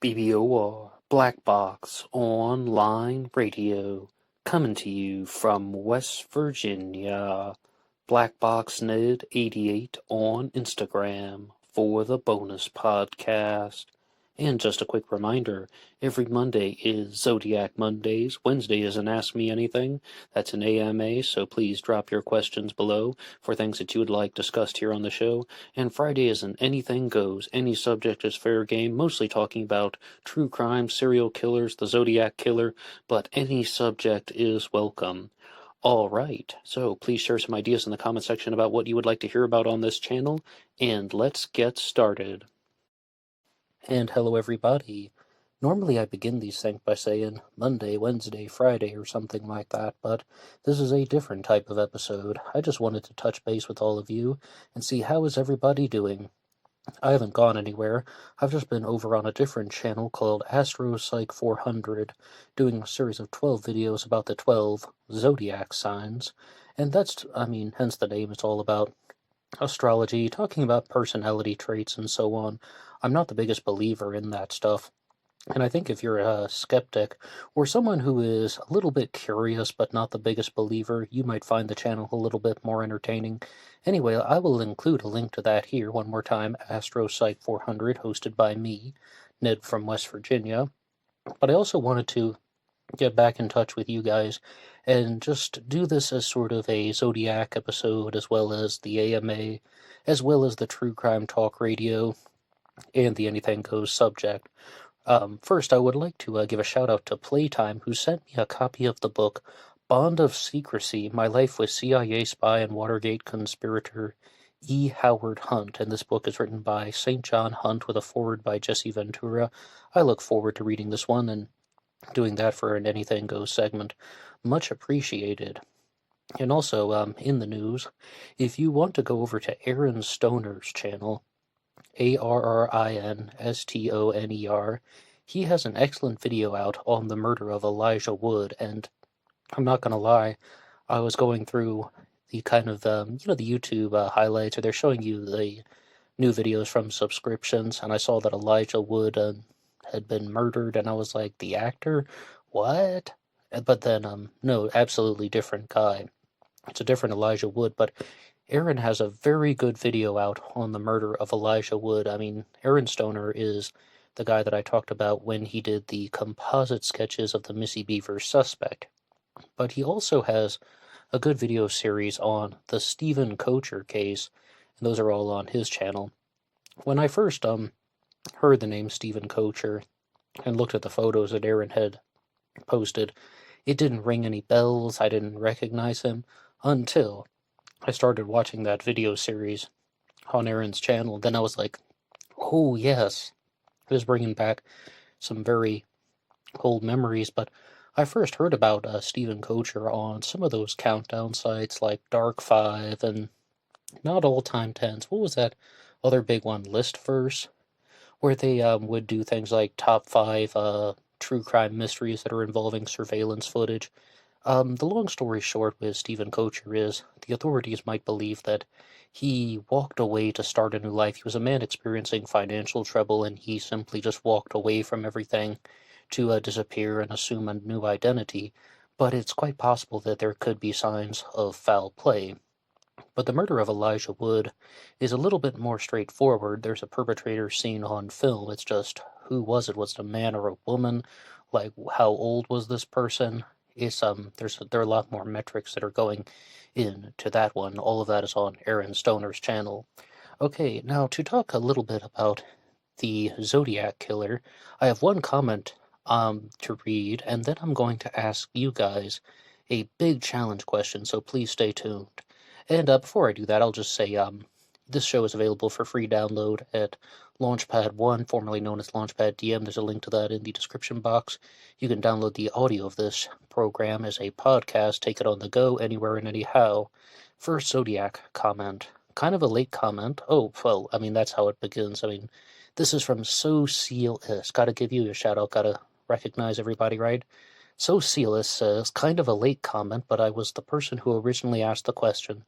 BBOR, Black Box Online Radio, coming to you from West Virginia. BlackBoxNed88 on Instagram for the bonus podcast. And just a quick reminder, every Monday is Zodiac Mondays. Wednesday is an Ask Me Anything. That's an AMA, so please drop your questions below for things that you would like discussed here on the show. And Friday is an Anything Goes. Any subject is fair game, mostly talking about true crime, serial killers, the Zodiac Killer, but any subject is welcome. All right, so please share some ideas in the comment section about what you would like to hear about on this channel, and let's get started. And hello everybody. Normally I begin these things by saying Monday, Wednesday, Friday, or something like that, but this is a different type of episode. I just wanted to touch base with all of you and see how is everybody doing. I haven't gone anywhere. I've just been over on a different channel called AstroPsych 400, doing a series of 12 videos about the 12 Zodiac signs, and that's, hence the name, it's all about astrology, talking about personality traits and so on. I'm not the biggest believer in that stuff. And I think if you're a skeptic or someone who is a little bit curious but not the biggest believer, you might find the channel a little bit more entertaining. Anyway, I will include a link to that here one more time, AstroPsych 400, hosted by me, Ned from West Virginia. But I also wanted to get back in touch with you guys and just do this as sort of a Zodiac episode, as well as the AMA, as well as the True Crime Talk Radio, and the Anything Goes subject. First, I would like to give a shout-out to Playtime, who sent me a copy of the book Bond of Secrecy, My Life with CIA Spy and Watergate Conspirator E. Howard Hunt, and this book is written by St. John Hunt with a foreword by Jesse Ventura. I look forward to reading this one and doing that for an Anything Goes segment. Much appreciated. And also, in the news, if you want to go over to Aaron Stoner's channel, ArrinStoner, he has an excellent video out on the murder of Elijah Wood, and I'm not gonna lie, I was going through the kind of, the YouTube highlights, or they're showing you the new videos from subscriptions, and I saw that Elijah Wood had been murdered, and I was like, the actor? What? But then, no, absolutely different guy. It's a different Elijah Wood, but Aaron has a very good video out on the murder of Elijah Wood. Aaron Stoner is the guy that I talked about when he did the composite sketches of the Missy Beaver suspect. But he also has a good video series on the Stephen Kocher case, and those are all on his channel. When I first heard the name Stephen Kocher and looked at the photos that Aaron had posted, it didn't ring any bells. I didn't recognize him until I started watching that video series on Aaron's channel. Then I was like, oh yes, it was bringing back some very old memories. But I first heard about Stephen Kocher on some of those countdown sites like Dark 5 and not All Time 10s. What was that other big one, Listverse, where they would do things like top 5 true crime mysteries that are involving surveillance footage. The long story short with Stephen Kocher is the authorities might believe that he walked away to start a new life. He was a man experiencing financial trouble, and he simply just walked away from everything to disappear and assume a new identity. But it's quite possible that there could be signs of foul play. But the murder of Elijah Wood is a little bit more straightforward. There's a perpetrator seen on film. It's just, who was it? Was it a man or a woman? Like, how old was this person? There are a lot more metrics that are going into that one. All of that is on Aaron Stoner's channel. Okay, now to talk a little bit about the Zodiac Killer, I have one comment to read, and then I'm going to ask you guys a big challenge question, so please stay tuned. And before I do that, I'll just say this show is available for free download at LaunchPad 1, formerly known as LaunchPad DM. There's a link to that in the description box. You can download the audio of this program as a podcast, take it on the go, anywhere and anyhow. First Zodiac comment. Kind of a late comment. Oh, well, that's how it begins. This is from Socialist. Gotta give you a shout out, gotta recognize everybody, right? Socialist says, kind of a late comment, but I was the person who originally asked the question.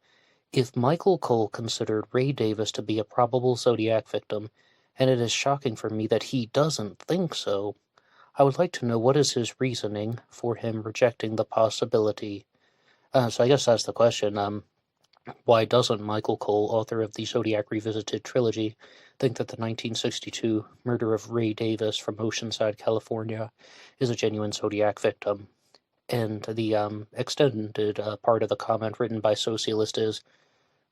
If Michael Cole considered Ray Davis to be a probable Zodiac victim, and it is shocking for me that he doesn't think so. I would like to know what is his reasoning for him rejecting the possibility. So I guess that's the question. Why doesn't Michael Cole, author of the Zodiac Revisited trilogy, think that the 1962 murder of Ray Davis from Oceanside, California, is a genuine Zodiac victim? And the extended part of the comment written by Socialist is,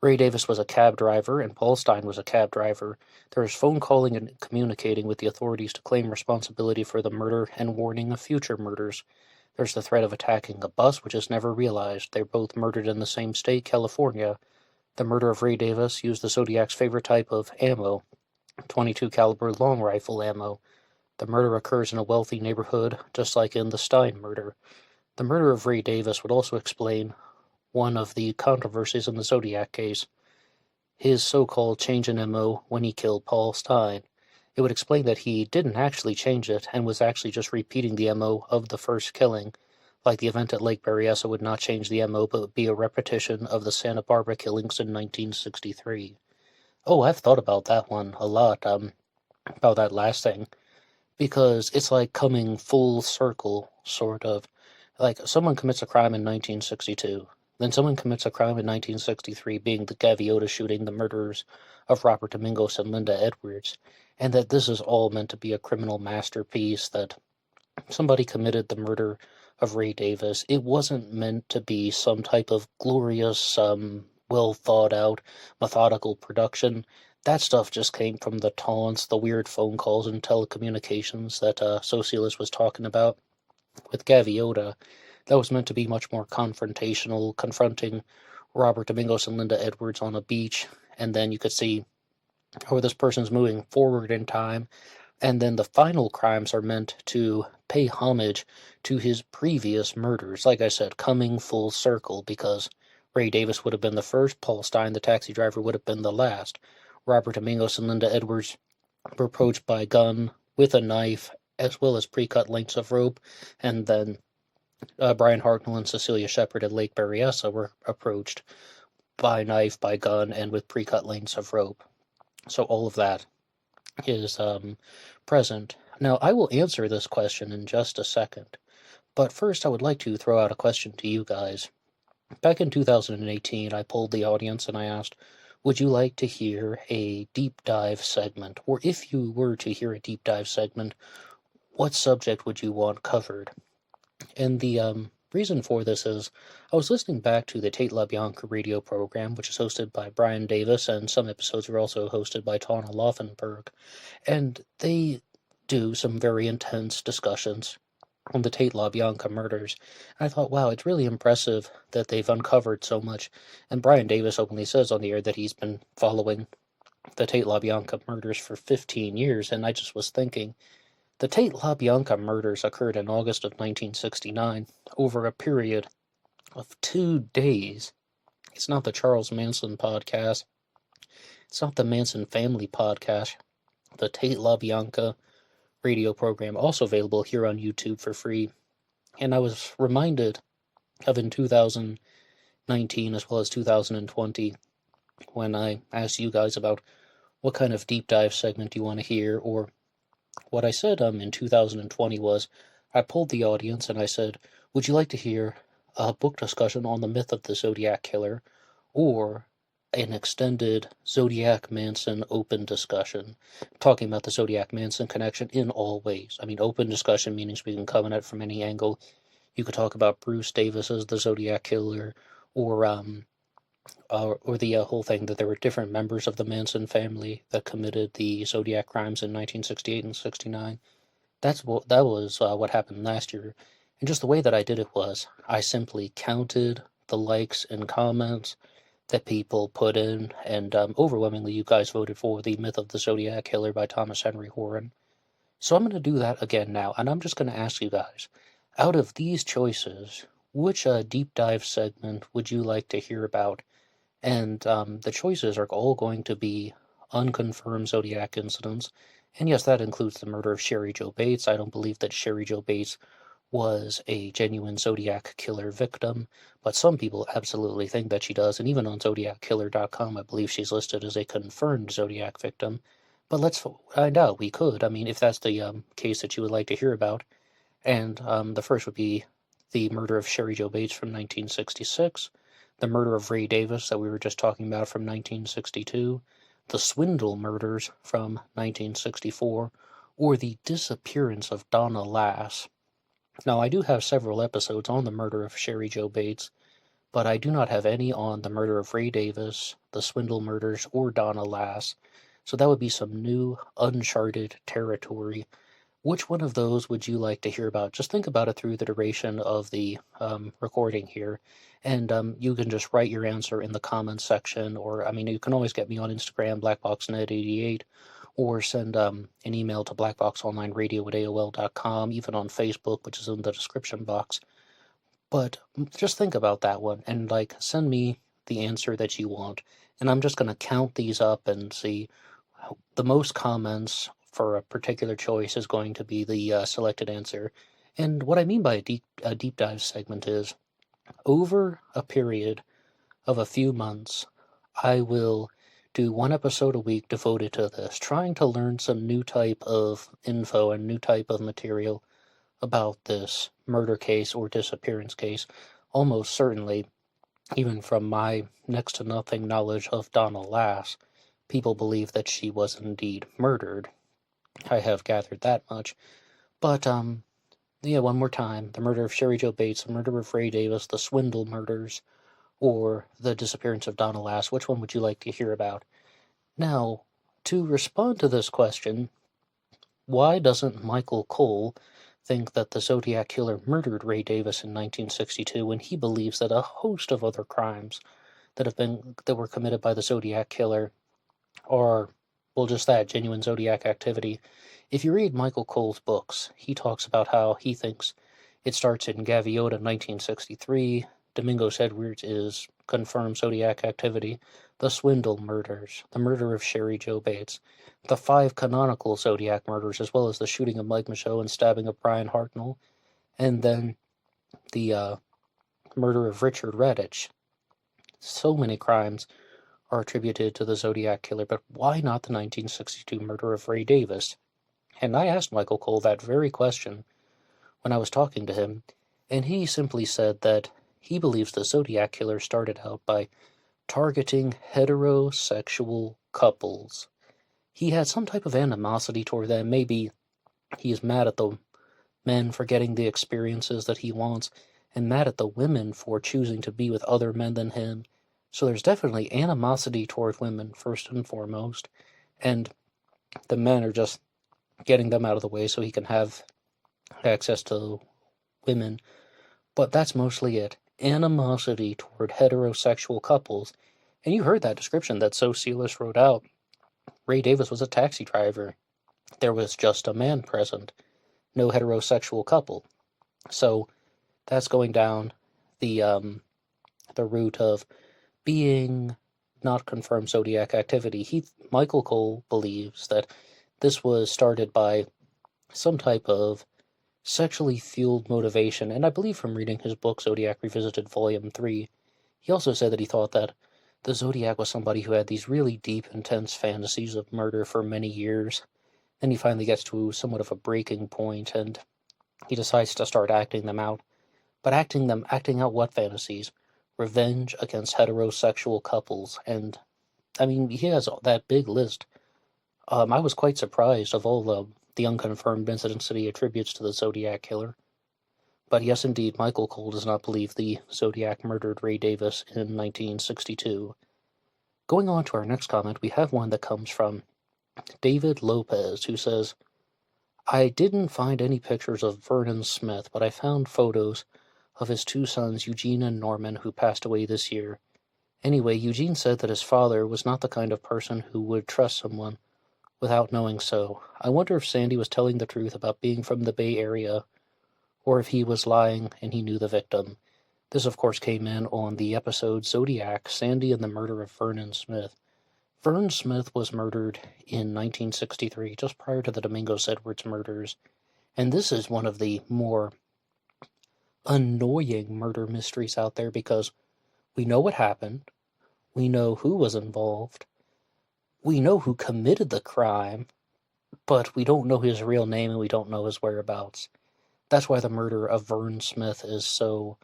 Ray Davis was a cab driver, and Paul Stine was a cab driver. There is phone calling and communicating with the authorities to claim responsibility for the murder and warning of future murders. There's the threat of attacking a bus, which is never realized. They're both murdered in the same state, California. The murder of Ray Davis used the Zodiac's favorite type of ammo, 22 caliber long rifle ammo. The murder occurs in a wealthy neighborhood, just like in the Stine murder. The murder of Ray Davis would also explain one of the controversies in the Zodiac case, his so-called change in MO when he killed Paul Stine. It would explain that he didn't actually change it and was actually just repeating the MO of the first killing, like the event at Lake Berryessa would not change the MO but would be a repetition of the Santa Barbara killings in 1963. Oh, I've thought about that one a lot, about that last thing, because it's like coming full circle, sort of. Like, someone commits a crime in 1962, then someone commits a crime in 1963, being the Gaviota shooting, the murderers of Robert Domingos and Linda Edwards, and that this is all meant to be a criminal masterpiece, that somebody committed the murder of Ray Davis. It wasn't meant to be some type of glorious, well thought out, methodical production. That stuff just came from the taunts, the weird phone calls and telecommunications that Socialist was talking about. With Gaviota, that was meant to be much more confrontational, confronting Robert Domingos and Linda Edwards on a beach, and then you could see how this person's moving forward in time, and then the final crimes are meant to pay homage to his previous murders. Like I said, coming full circle, because Ray Davis would have been the first, Paul Stine, the taxi driver, would have been the last. Robert Domingos and Linda Edwards were approached by a gun with a knife, as well as pre-cut lengths of rope, and then Brian Hartnell and Cecilia Shepard at Lake Berryessa were approached by knife, by gun, and with pre-cut lengths of rope. So all of that is present. Now, I will answer this question in just a second, but first I would like to throw out a question to you guys. Back in 2018, I polled the audience and I asked, would you like to hear a deep dive segment? Or if you were to hear a deep dive segment, what subject would you want covered? And the reason for this is, I was listening back to the Tate LaBianca radio program, which is hosted by Brian Davis, and some episodes are also hosted by Tana Laufenberg, and they do some very intense discussions on the Tate LaBianca murders. And I thought, wow, it's really impressive that they've uncovered so much. And Brian Davis openly says on the air that he's been following the Tate LaBianca murders for 15 years, and I just was thinking, the Tate LaBianca murders occurred in August of 1969, over a period of 2 days. It's not the Charles Manson podcast. It's not the Manson family podcast. The Tate LaBianca radio program, also available here on YouTube for free. And I was reminded of in 2019 as well as 2020, when I asked you guys about what kind of deep dive segment you want to hear, or what I said in 2020 was, I polled the audience and I said, would you like to hear a book discussion on the myth of the Zodiac Killer, or an extended Zodiac Manson open discussion, talking about the Zodiac Manson connection in all ways? I mean, open discussion meaning we can come at it from any angle. You could talk about Bruce Davis as the Zodiac Killer, or the whole thing that there were different members of the Manson family that committed the Zodiac crimes in 1968 and 69. That was what happened last year. And just the way that I did it was, I simply counted the likes and comments that people put in, and overwhelmingly you guys voted for The Myth of the Zodiac Killer by Thomas Henry Horan. So I'm going to do that again now, and I'm just going to ask you guys, out of these choices, which deep dive segment would you like to hear about? And the choices are all going to be unconfirmed Zodiac incidents. And yes, that includes the murder of Sherry Jo Bates. I don't believe that Sherry Jo Bates was a genuine Zodiac Killer victim, but some people absolutely think that she does. And even on ZodiacKiller.com, I believe she's listed as a confirmed Zodiac victim. But let's find out. We could. I mean, if that's the case that you would like to hear about. And the first would be the murder of Sherry Jo Bates from 1966, the murder of Ray Davis that we were just talking about from 1962, the Swindle murders from 1964, or the disappearance of Donna Lass. Now, I do have several episodes on the murder of Sherry Jo Bates, but I do not have any on the murder of Ray Davis, the Swindle murders, or Donna Lass. So that would be some new, uncharted territory. Which one of those would you like to hear about? Just think about it through the duration of the recording here, and you can just write your answer in the comments section, or, I mean, you can always get me on Instagram, BlackBoxNet88, or send an email to BlackBoxOnlineRadio@AOL.com, even on Facebook, which is in the description box. But just think about that one, and, like, send me the answer that you want, and I'm just going to count these up and see the most comments for a particular choice is going to be the selected answer. And what I mean by a deep dive segment is, over a period of a few months, I will do one episode a week devoted to this, trying to learn some new type of info and new type of material about this murder case or disappearance case. Almost certainly, even from my next to nothing knowledge of Donna Lass, people believe that she was indeed murdered. I have gathered that much. But, yeah, one more time. The murder of Sherry Jo Bates, the murder of Ray Davis, the Swindle murders, or the disappearance of Donna Lass. Which one would you like to hear about? Now, to respond to this question, why doesn't Michael Cole think that the Zodiac killer murdered Ray Davis in 1962 when he believes that a host of other crimes that were committed by the Zodiac killer are, well, just that, genuine Zodiac activity? If you read Michael Cole's books, he talks about how he thinks it starts in Gaviota 1963, Domingos Edwards is confirmed Zodiac activity, the Swindle murders, the murder of Sherry Jo Bates, the 5 canonical Zodiac murders, as well as the shooting of Mike Michaud and stabbing of Brian Hartnell, and then the murder of Richard Redditch. So many crimes are attributed to the Zodiac killer, but why not the 1962 murder of Ray Davis? And I asked Michael Cole that very question when I was talking to him, and he simply said that he believes the Zodiac killer started out by targeting heterosexual couples. He had some type of animosity toward them. Maybe he is mad at the men for getting the experiences that he wants, and mad at the women for choosing to be with other men than him. So there's definitely animosity toward women, first and foremost, and the men are just getting them out of the way so he can have access to women. But that's mostly it. Animosity toward heterosexual couples. And you heard that description that Socialist wrote out. Ray Davis was a taxi driver. There was just a man present. No heterosexual couple. So that's going down the route of being not confirmed Zodiac activity. Michael Cole believes that this was started by some type of sexually fueled motivation, and I believe from reading his book Zodiac Revisited Volume 3, he also said that he thought that the Zodiac was somebody who had these really deep, intense fantasies of murder for many years. Then he finally gets to somewhat of a breaking point, and he decides to start acting them out. But acting out what fantasies? Revenge against heterosexual couples, and, I mean, he has that big list. I was quite surprised of all the unconfirmed incidents that he attributes to the Zodiac killer. But yes, indeed, Michael Cole does not believe the Zodiac murdered Ray Davis in 1962. Going on to our next comment, we have one that comes from David Lopez, who says, I didn't find any pictures of Vernon Smith, but I found photos of his 2 sons, Eugene and Norman, who passed away this year. Anyway, Eugene said that his father was not the kind of person who would trust someone without knowing so. I wonder if Sandy was telling the truth about being from the Bay Area, or if he was lying and he knew the victim. This, of course, came in on the episode Zodiac, Sandy and the Murder of Vernon Smith. Vernon Smith was murdered in 1963, just prior to the Domingos Edwards murders, and this is one of the more annoying murder mysteries out there because we know what happened, we know who was involved, we know who committed the crime, but we don't know his real name and we don't know his whereabouts. That's why the murder of Vernon Smith is so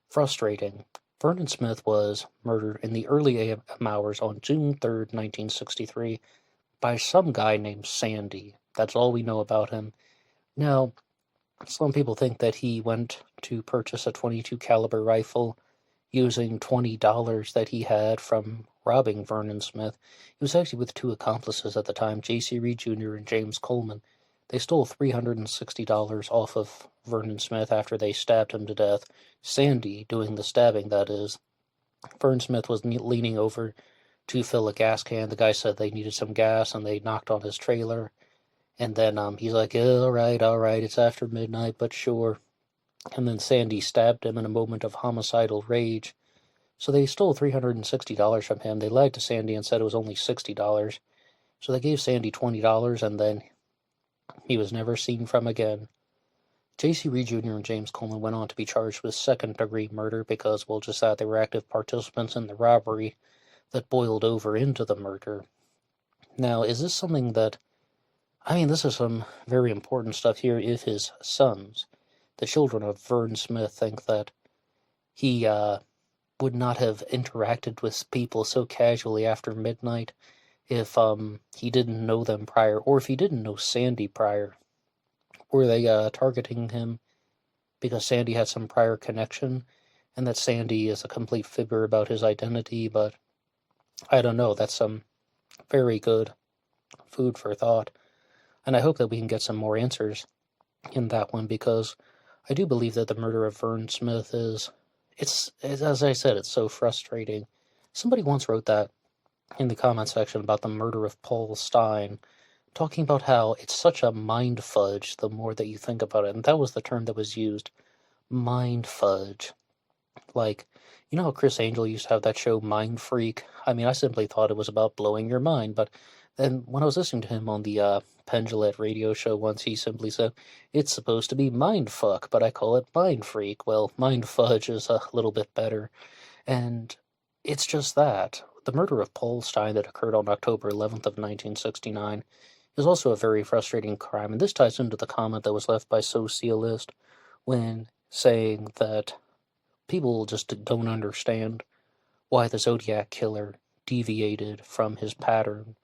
frustrating. Vernon Smith was murdered in the early AM hours on June 3rd, 1963, by some guy named Sandy. That's all we know about him. Now, some people think that he went to purchase a .22 caliber rifle using $20 that he had from robbing Vernon Smith. He was actually with two accomplices at the time, J.C. Reed Jr. and James Coleman. They stole $360 off of Vernon Smith after they stabbed him to death. Sandy doing the stabbing, that is. Vernon Smith was leaning over to fill a gas can. The guy said they needed some gas, and they knocked on his trailer. And then he's like, yeah, all right, it's after midnight, but sure. And then Sandy stabbed him in a moment of homicidal rage. So they stole $360 from him. They lied to Sandy and said it was only $60. So they gave Sandy $20, and then he was never seen from again. J.C. Reed Jr. and James Coleman went on to be charged with second-degree murder because, well, just that they were active participants in the robbery that boiled over into the murder. Now, is this something that... this is some very important stuff here. If his sons, the children of Vernon Smith, think that he would not have interacted with people so casually after midnight if he didn't know them prior, or if he didn't know Sandy prior. Were they targeting him because Sandy had some prior connection, and that Sandy is a complete fibber about his identity? But I don't know. That's some very good food for thought. And I hope that we can get some more answers in that one, because I do believe that the murder of Vernon Smith is, it's as I said, it's so frustrating. Somebody once wrote that in the comment section about the murder of Paul Stein, talking about how it's such a mind fudge the more that you think about it. And that was the term that was used, mind fudge. Like, you know how Chris Angel used to have that show Mind Freak? I simply thought it was about blowing your mind, but then when I was listening to him on the Pendulette radio show once, he simply said, it's supposed to be mind fuck, but I call it mind freak. Well, mind fudge is a little bit better. And it's just that. The murder of Paul Stein that occurred on October 11th of 1969 is also a very frustrating crime, and this ties into the comment that was left by Socialist when saying that people just don't understand why the Zodiac killer deviated from his pattern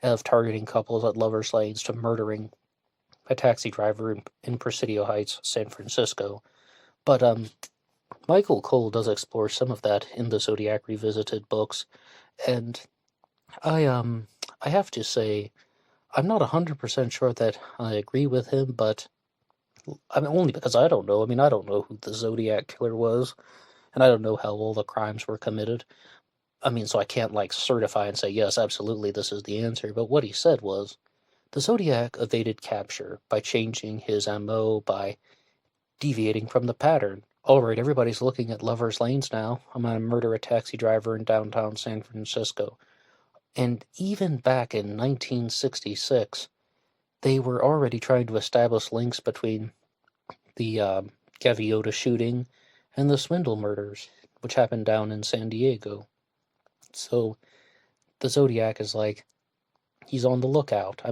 of targeting couples at lovers' lanes to murdering a taxi driver in Presidio Heights, San Francisco. But Michael Cole does explore some of that in the Zodiac Revisited books, and I have to say, I'm not 100% sure that I agree with him, but only because I don't know. I don't know who the Zodiac killer was, and I don't know how all the crimes were committed. So I can't, certify and say, yes, absolutely, this is the answer. But what he said was, the Zodiac evaded capture by changing his MO, by deviating from the pattern. All right, everybody's looking at lovers' lanes now. I'm going to murder a taxi driver in downtown San Francisco. And even back in 1966, they were already trying to establish links between the Gaviota shooting and the Swindle murders, which happened down in San Diego. So the Zodiac is he's on the lookout. I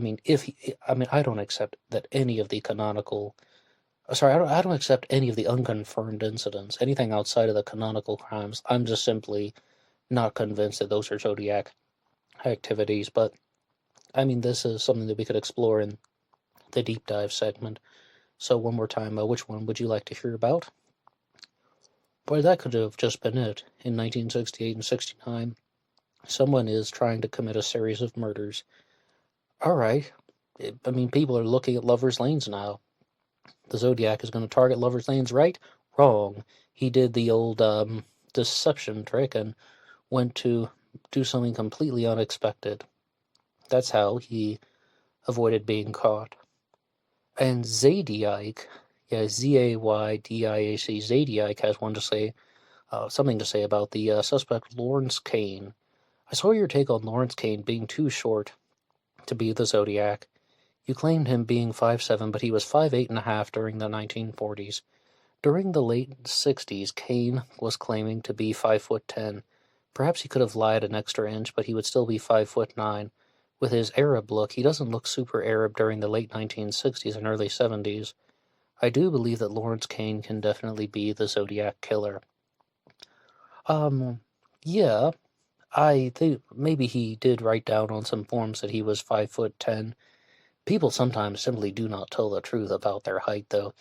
don't accept that any of the I don't accept any of the unconfirmed incidents. Anything outside of the canonical crimes, I'm just simply not convinced that those are Zodiac activities. But, this is something that we could explore in the deep dive segment. So one more time, which one would you like to hear about? Boy, that could have just been it. In 1968 and 69, someone is trying to commit a series of murders. Alright. People are looking at lovers' lanes now. The Zodiac is going to target lovers' lanes, right? Wrong. He did the old deception trick and went to do something completely unexpected. That's how he avoided being caught. And Zodiac, Z-A-Y-D-I-A-C, Zodiac has something to say about the suspect Lawrence Kane. I saw your take on Lawrence Kane being too short to be the Zodiac. You claimed him being 5'7", but he was 5'8.5" during the 1940s. During the late 60s, Kane was claiming to be 5'10". Perhaps he could have lied an extra inch, but he would still be 5'9". with his Arab look, he doesn't look super Arab during the late 1960s and early 70s. I do believe that Lawrence Kane can definitely be the Zodiac killer. Yeah, I think maybe he did write down on some forms that he was 5'10". People sometimes simply do not tell the truth about their height, though.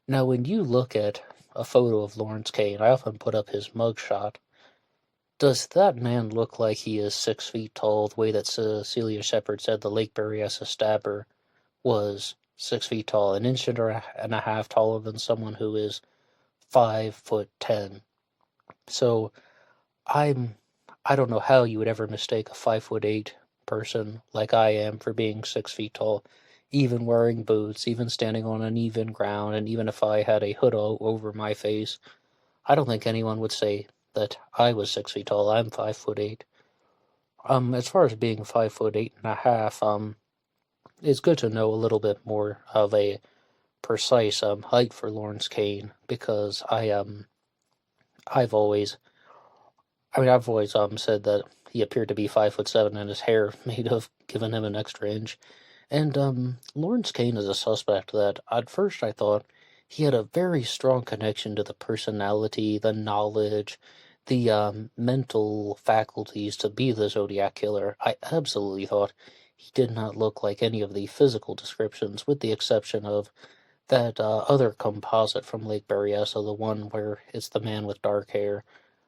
Now, when you look at a photo of Lawrence Kane, I often put up his mugshot. Does that man look like he is 6 feet tall, the way that Cecilia Shepard said the Lake Berryessa stabber was 6 feet tall, an inch and a half taller than someone who is 5'10"? So I don't know how you would ever mistake a 5'8" person like I am for being 6 feet tall, even wearing boots, even standing on uneven ground, and even if I had a hood over my face, I don't think anyone would say that I was 6 feet tall. I'm 5'8". As far as being 5'8.5", it's good to know a little bit more of a precise height for Lawrence Kane, because I've always said that he appeared to be 5'7", and his hair may have given him an extra inch. And Lawrence Kane is a suspect that at first I thought he had a very strong connection to the personality, the knowledge, the mental faculties to be the Zodiac killer. I absolutely thought he did not look like any of the physical descriptions, with the exception of that other composite from Lake Berryessa, the one where it's the man with dark hair.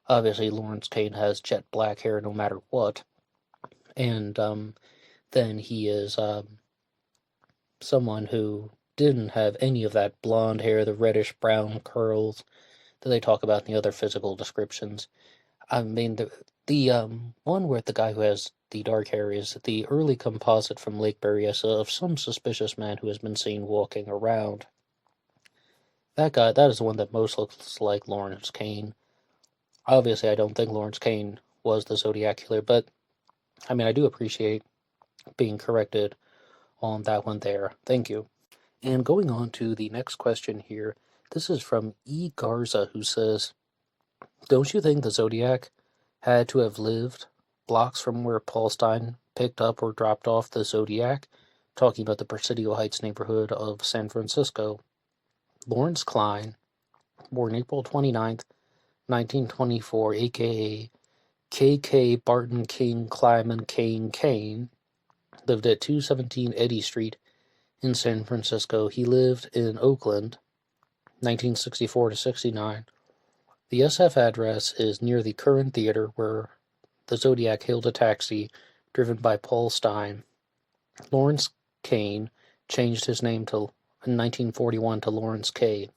Obviously, Lawrence Kane has jet black hair no matter what. And then he is someone who didn't have any of that blonde hair, the reddish-brown curls that they talk about in the other physical descriptions. I mean, the one where the guy who has the dark hair is the early composite from Lake Berryessa of some suspicious man who has been seen walking around. That guy, that is the one that most looks like Lawrence Kane. Obviously, I don't think Lawrence Kane was the Zodiac killer, but, I mean, I do appreciate being corrected on that one there. Thank you. And going on to the next question here, this is from E. Garza, who says, don't you think the Zodiac had to have lived blocks from where Paul Stine picked up or dropped off the Zodiac? Talking about the Presidio Heights neighborhood of San Francisco. Lawrence Klein, born April 29th, 1924, a.k.a. K.K. Barton King Klyman Kane, lived at 217 Eddy Street in San Francisco. He lived in Oakland, 1964 to 69. The SF address is near the current theater where the Zodiac hailed a taxi driven by Paul Stine. Lawrence Kane changed his name in 1941 to Lawrence K.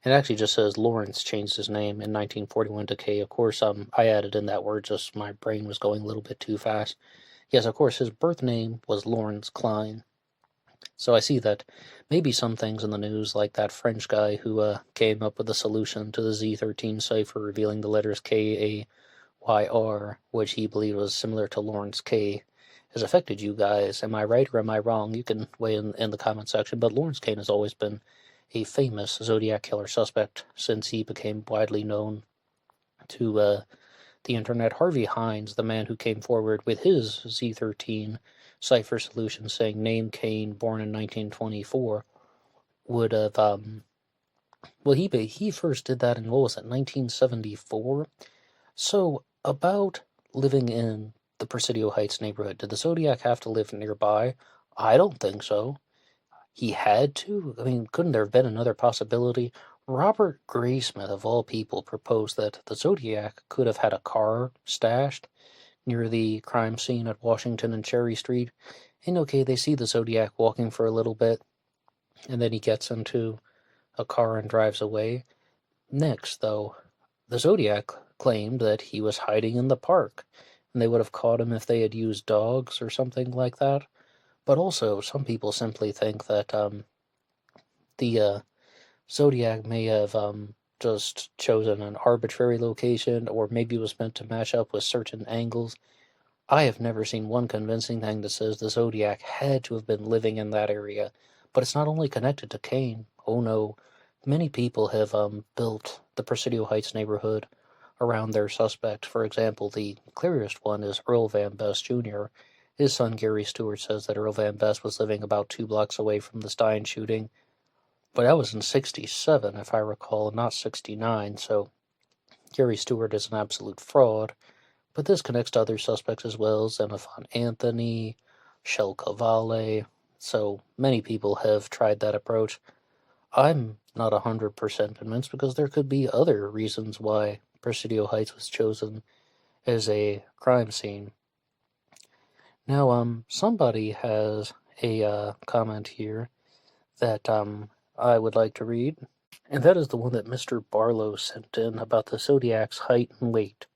It actually just says Lawrence changed his name in 1941 to K. Of course, I added in that word, just my brain was going a little bit too fast. Yes, of course, his birth name was Lawrence Klein. So I see that maybe some things in the news, like that French guy who came up with a solution to the Z13 cipher revealing the letters K-A-Y-R, which he believed was similar to Lawrence K, has affected you guys. Am I right or am I wrong? You can weigh in the comment section, but Lawrence Kane has always been a famous Zodiac killer suspect since he became widely known to the internet. Harvey Hines, the man who came forward with his Z13 cipher solution saying name Kane, born in 1924, would have, well, he first did that in, what was it, 1974? So, about living in the Presidio Heights neighborhood, did the Zodiac have to live nearby? I don't think so. He had to? I mean, couldn't there have been another possibility? Robert Graysmith, of all people, proposed that the Zodiac could have had a car stashed near the crime scene at Washington and Cherry Street. And okay, they see the Zodiac walking for a little bit, and then he gets into a car and drives away. Next, though, the Zodiac claimed that he was hiding in the park, and they would have caught him if they had used dogs or something like that. But also, some people simply think that the Zodiac may have just chosen an arbitrary location, or maybe it was meant to match up with certain angles. I have never seen one convincing thing that says the Zodiac had to have been living in that area. But it's not only connected to Kane. Oh no, many people have built the Presidio Heights neighborhood around their suspect. For example, the clearest one is Earl Van Best Jr., His son Gary Stewart says that Earl Van Best was living about 2 blocks away from the Stein shooting, but that was in 67, if I recall, not 69, so Gary Stewart is an absolute fraud. But this connects to other suspects as well, Xenophon Anthony, Shel Cavalli, so many people have tried that approach. I'm not 100% convinced because there could be other reasons why Presidio Heights was chosen as a crime scene. Now, somebody has a comment here that I would like to read, and that is the one that Mr. Barlow sent in about the Zodiac's height and weight.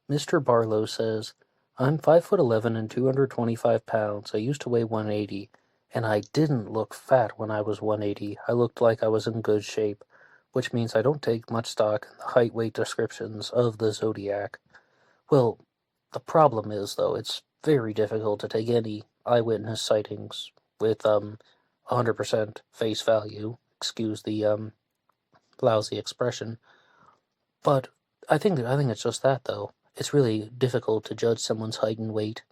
Mr. Barlow says, I'm 5'11" and 225 pounds. I used to weigh 180, and I didn't look fat when I was 180. I looked like I was in good shape, which means I don't take much stock in the height-weight descriptions of the Zodiac. Well, the problem is, though, it's very difficult to take any eyewitness sightings with 100% face value. Excuse the lousy expression. But I think it's just that, though. It's really difficult to judge someone's height and weight,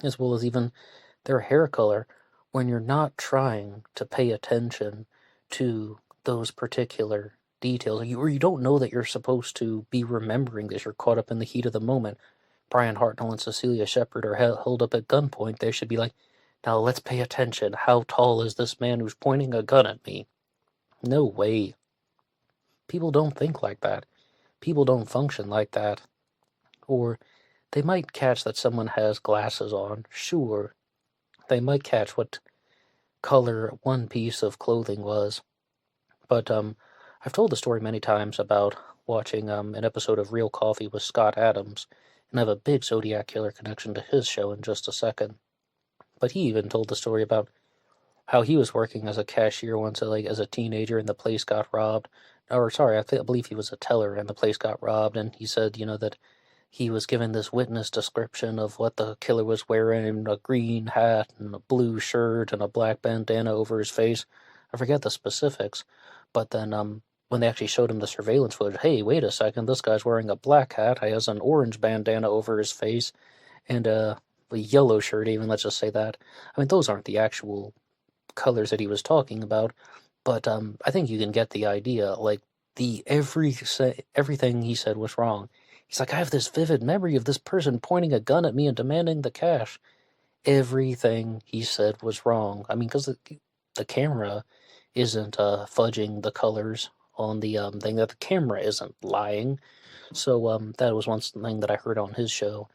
as well as even their hair color, when you're not trying to pay attention to those particular details, or you don't know that you're supposed to be remembering this. You're caught up in the heat of the moment. Brian Hartnell and Cecilia Shepard are held up at gunpoint. They should be like, now let's pay attention. How tall is this man who's pointing a gun at me? No way. People don't think like that. People don't function like that. Or they might catch that someone has glasses on, sure. They might catch what color one piece of clothing was. But I've told the story many times about watching an episode of Real Coffee with Scott Adams, and I have a big Zodiac Killer connection to his show in just a second. But he even told the story about how he was working as a cashier once, as a teenager, and the place got robbed. Or, sorry, I believe he was a teller, and the place got robbed, and he said, that he was given this witness description of what the killer was wearing, a green hat and a blue shirt and a black bandana over his face. I forget the specifics, but then when they actually showed him the surveillance footage, hey, wait a second, this guy's wearing a black hat, he has an orange bandana over his face, and a yellow shirt even, let's just say that. I mean, those aren't the actual colors that he was talking about, but I think you can get the idea. Everything he said was wrong. He's like, I have this vivid memory of this person pointing a gun at me and demanding the cash. Everything he said was wrong. I mean, because the camera isn't fudging the colors on the thing, that the camera isn't lying. So that was one thing that I heard on his show.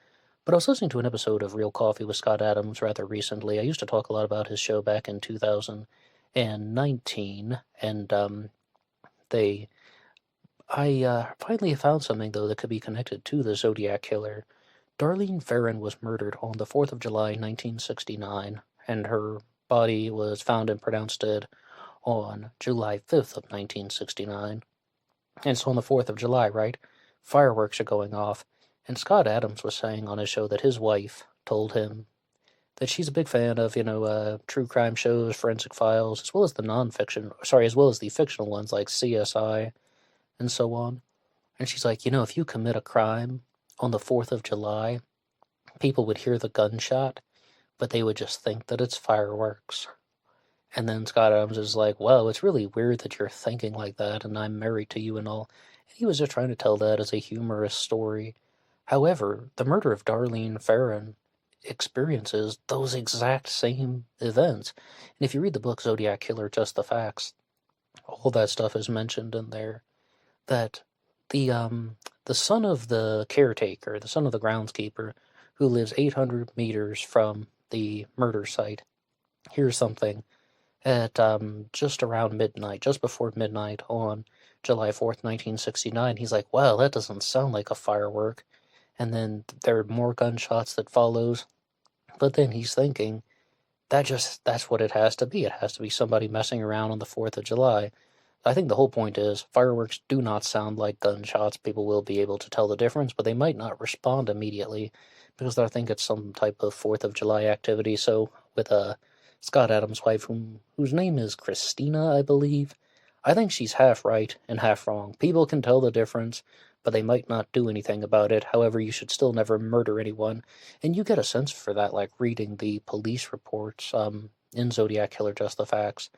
But I was listening to an episode of Real Coffee with Scott Adams rather recently. I used to talk a lot about his show back in 2019, and I finally found something, though, that could be connected to the Zodiac Killer. Darlene Ferrin was murdered on the 4th of July, 1969, and her body was found and pronounced dead on July 5th of 1969. And so on the 4th of July, right, fireworks are going off, and Scott Adams was saying on his show that his wife told him that she's a big fan of, true crime shows, Forensic Files, as well as the fictional ones like CSI, and so on. And she's like, if you commit a crime on the 4th of July, people would hear the gunshot, but they would just think that it's fireworks. And then Scott Adams is like, well, it's really weird that you're thinking like that, and I'm married to you and all. And he was just trying to tell that as a humorous story. However, the murder of Darlene Ferrin experiences those exact same events. And if you read the book Zodiac Killer, Just the Facts, all that stuff is mentioned in there. That the son of the caretaker, the son of the groundskeeper, who lives 800 meters from the murder site, hears something at just around midnight, just before midnight on July 4th, 1969. He's like, well, that doesn't sound like a firework. And then there are more gunshots that follows. But then he's thinking, that's what it has to be. It has to be somebody messing around on the 4th of July. I think the whole point is fireworks do not sound like gunshots. People will be able to tell the difference, but they might not respond immediately because they think it's some type of 4th of July activity. So with Scott Adams' wife, whose name is Christina, I believe, I think she's half right and half wrong. People can tell the difference, but they might not do anything about it. However, you should still never murder anyone. And you get a sense for that, like reading the police reports in Zodiac Killer Just the Facts.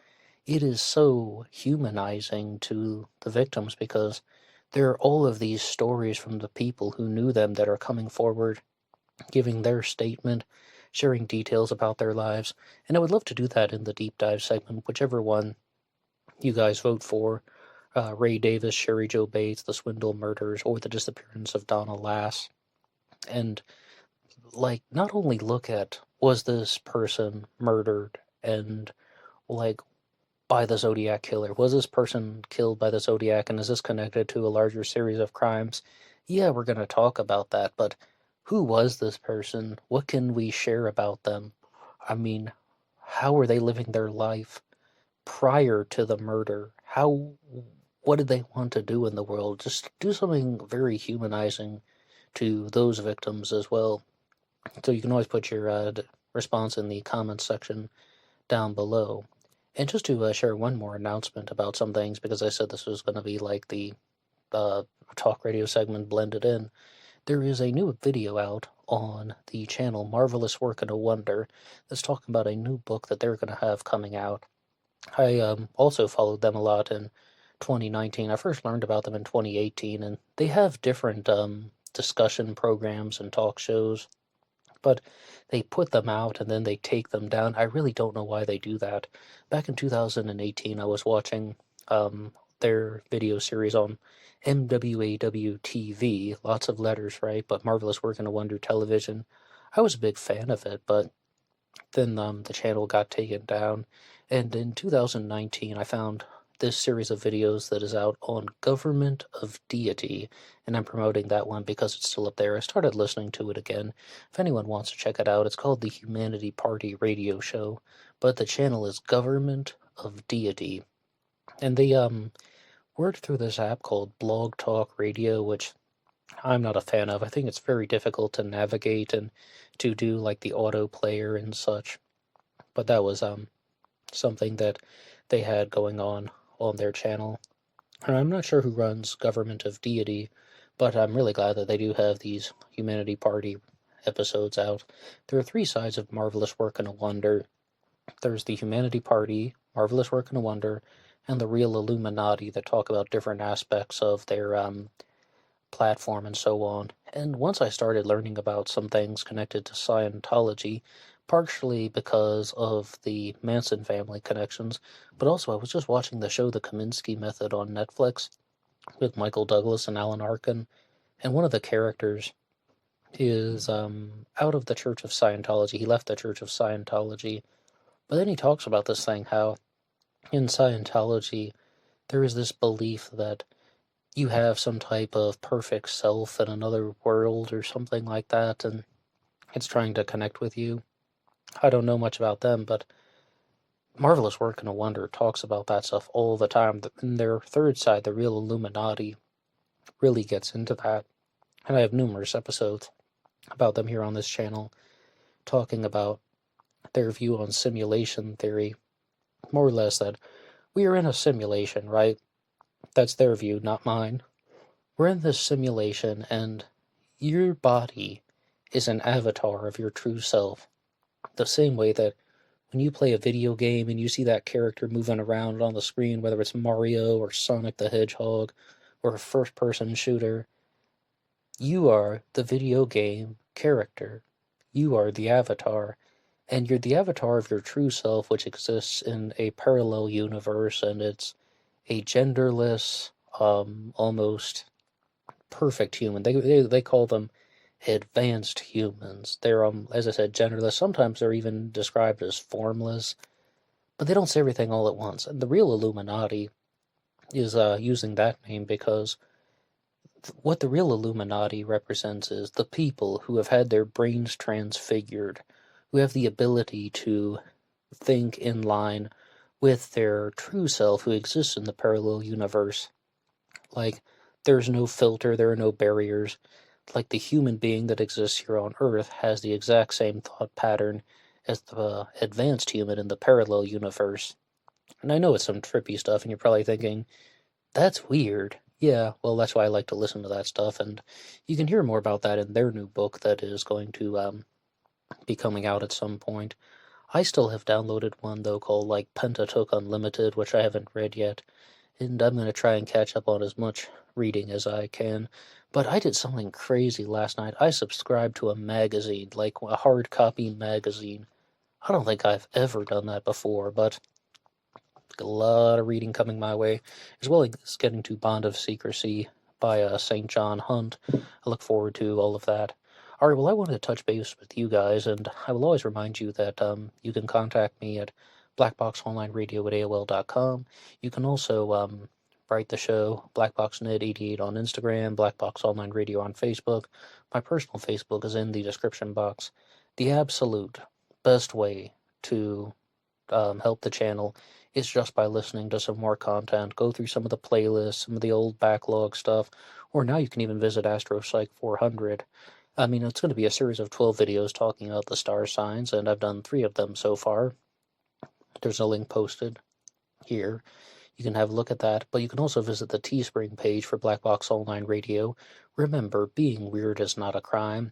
It is so humanizing to the victims because there are all of these stories from the people who knew them that are coming forward, giving their statement, sharing details about their lives. And I would love to do that in the deep dive segment, whichever one you guys vote for. Ray Davis, Sherry Joe Bates, the Swindle Murders, or the disappearance of Donna Lass. And, like, not only look at, was this person murdered, and, like, by the Zodiac Killer? Was this person killed by the Zodiac, and is this connected to a larger series of crimes? Yeah, we're going to talk about that, but who was this person? What can we share about them? I mean, how were they living their life prior to the murder? What did they want to do in the world? Just do something very humanizing to those victims as well. So you can always put your response in the comments section down below. And just to share one more announcement about some things, because I said this was going to be like the talk radio segment blended in, there is a new video out on the channel Marvelous Work and a Wonder that's talking about a new book that they're going to have coming out. I also followed them a lot in 2019. I first learned about them in 2018, and they have different discussion programs and talk shows, but they put them out and then they take them down. I really don't know why they do that. Back in 2018, I was watching their video series on MWAW TV, lots of letters, right? But Marvelous Work in a Wonder Television. I was a big fan of it, but then the channel got taken down. And in 2019, I found this series of videos that is out on Government of Deity, and I'm promoting that one because it's still up there. I started listening to it again. If anyone wants to check it out, it's called the Humanity Party Radio Show, but the channel is Government of Deity. And they worked through this app called Blog Talk Radio, which I'm not a fan of. I think it's very difficult to navigate and to do like the auto player and such. But that was something that they had going on their channel. And I'm not sure who runs Government of Deity, but I'm really glad that they do have these Humanity Party episodes out. There are 3 sides of Marvelous Work and a Wonder. There's the Humanity Party, Marvelous Work and a Wonder, and the Real Illuminati that talk about different aspects of their platform and so on. And once I started learning about some things connected to Scientology, partially because of the Manson family connections, but also I was just watching the show The Kaminsky Method on Netflix with Michael Douglas and Alan Arkin, and one of the characters is out of the Church of Scientology. He left the Church of Scientology, but then he talks about this thing, how in Scientology there is this belief that you have some type of perfect self in another world or something like that, and it's trying to connect with you. I don't know much about them, but Marvelous Work and a Wonder talks about that stuff all the time. And their 3rd side, the Real Illuminati, really gets into that. And I have numerous episodes about them here on this channel, talking about their view on simulation theory. More or less that we are in a simulation, right? That's their view, not mine. We're in this simulation, and your body is an avatar of your true self. The same way that when you play a video game and you see that character moving around on the screen, whether it's Mario or Sonic the Hedgehog or a first-person shooter, you are the video game character. You are the avatar, and you're the avatar of your true self, which exists in a parallel universe, and it's a genderless, almost perfect human. They call them advanced humans. They're, as I said, genderless. Sometimes they're even described as formless, but they don't say everything all at once. And the Real Illuminati is using that name because what the Real Illuminati represents is the people who have had their brains transfigured, who have the ability to think in line with their true self who exists in the parallel universe. Like, there's no filter, there are no barriers. Like, the human being that exists here on Earth has the exact same thought pattern as the advanced human in the parallel universe. And I know it's some trippy stuff, and you're probably thinking, that's weird. Yeah, well, that's why I like to listen to that stuff, and you can hear more about that in their new book that is going to be coming out at some point. I still have downloaded one, though, called, like, Pentateuch Unlimited, which I haven't read yet, and I'm going to try and catch up on as much reading as I can. But I did something crazy last night. I subscribed to a magazine, like a hard copy magazine. I don't think I've ever done that before, but a lot of reading coming my way, as well as getting to Bond of Secrecy by St. John Hunt. I look forward to all of that. All right, well, I wanted to touch base with you guys, and I will always remind you that you can contact me at BlackBoxOnlineRadio@AOL.com. You can also write the show, BlackBoxNet88 on Instagram, BlackBoxOnlineRadio on Facebook. My personal Facebook is in the description box. The absolute best way to help the channel is just by listening to some more content. Go through some of the playlists, some of the old backlog stuff, or now you can even visit AstroPsych 400. I mean, it's going to be a series of 12 videos talking about the star signs, and I've done 3 of them so far. There's a link posted here. You can have a look at that, but you can also visit the Teespring page for Black Box Online Radio. Remember, being weird is not a crime,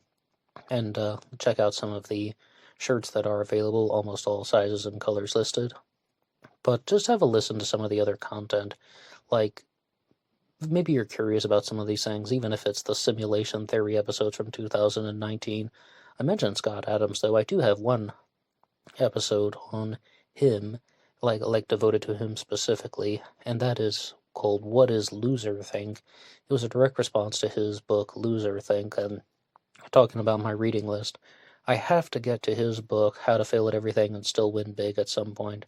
and check out some of the shirts that are available, almost all sizes and colors listed. But just have a listen to some of the other content. Like, maybe you're curious about some of these things, even if it's the simulation theory episodes from 2019. I mentioned Scott Adams, though. I do have one episode on him, like devoted to him specifically, and that is called What is Loser Think? It was a direct response to his book, Loser Think, and talking about my reading list. I have to get to his book, How to Fail at Everything and Still Win Big, at some point,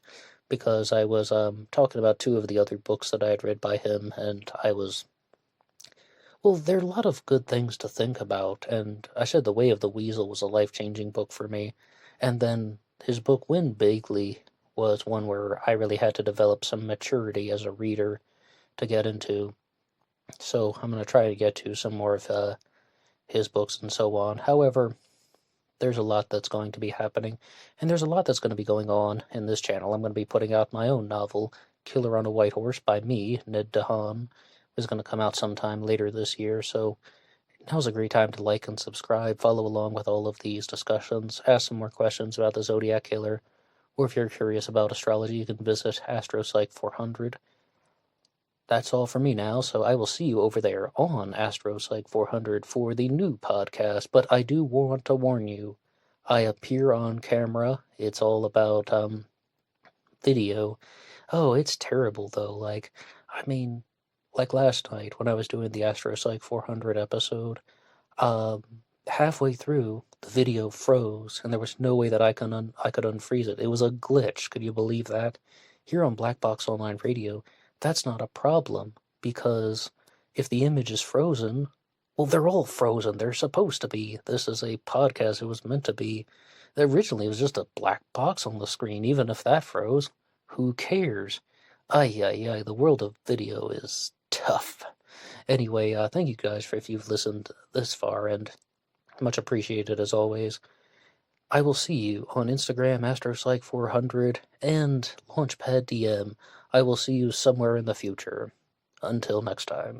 because I was talking about 2 of the other books that I had read by him, and well, there are a lot of good things to think about, and I said The Way of the Weasel was a life-changing book for me, and then his book Win Bigly was one where I really had to develop some maturity as a reader to get into, so I'm going to try to get to some more of his books and so on. However, there's a lot that's going to be happening, and there's a lot that's going to be going on in this channel. I'm going to be putting out my own novel, Killer on a White Horse, by me, Ned DeHaan, is going to come out sometime later this year, so now's a great time to like and subscribe, follow along with all of these discussions, ask some more questions about the Zodiac Killer, or if you're curious about astrology, you can visit AstroPsych 400. That's all for me now, so I will see you over there on AstroPsych 400 for the new podcast, but I do want to warn you, I appear on camera. It's all about video. Oh, it's terrible, though. Like, I mean, like last night when I was doing the AstroPsych 400 episode, um, halfway through, the video froze, and there was no way that I could unfreeze it. It was a glitch. Could you believe that? Here on Black Box Online Radio, that's not a problem, because if the image is frozen, well, they're all frozen. They're supposed to be. This is a podcast. It was meant to be. Originally, it was just a black box on the screen. Even if that froze, who cares? Ay, ay, ay, the world of video is tough. Anyway, thank you guys for if you've listened this far, and much appreciated as always. I will see you on Instagram, AstroPsych400, and LaunchPad DM. I will see you somewhere in the future. Until next time.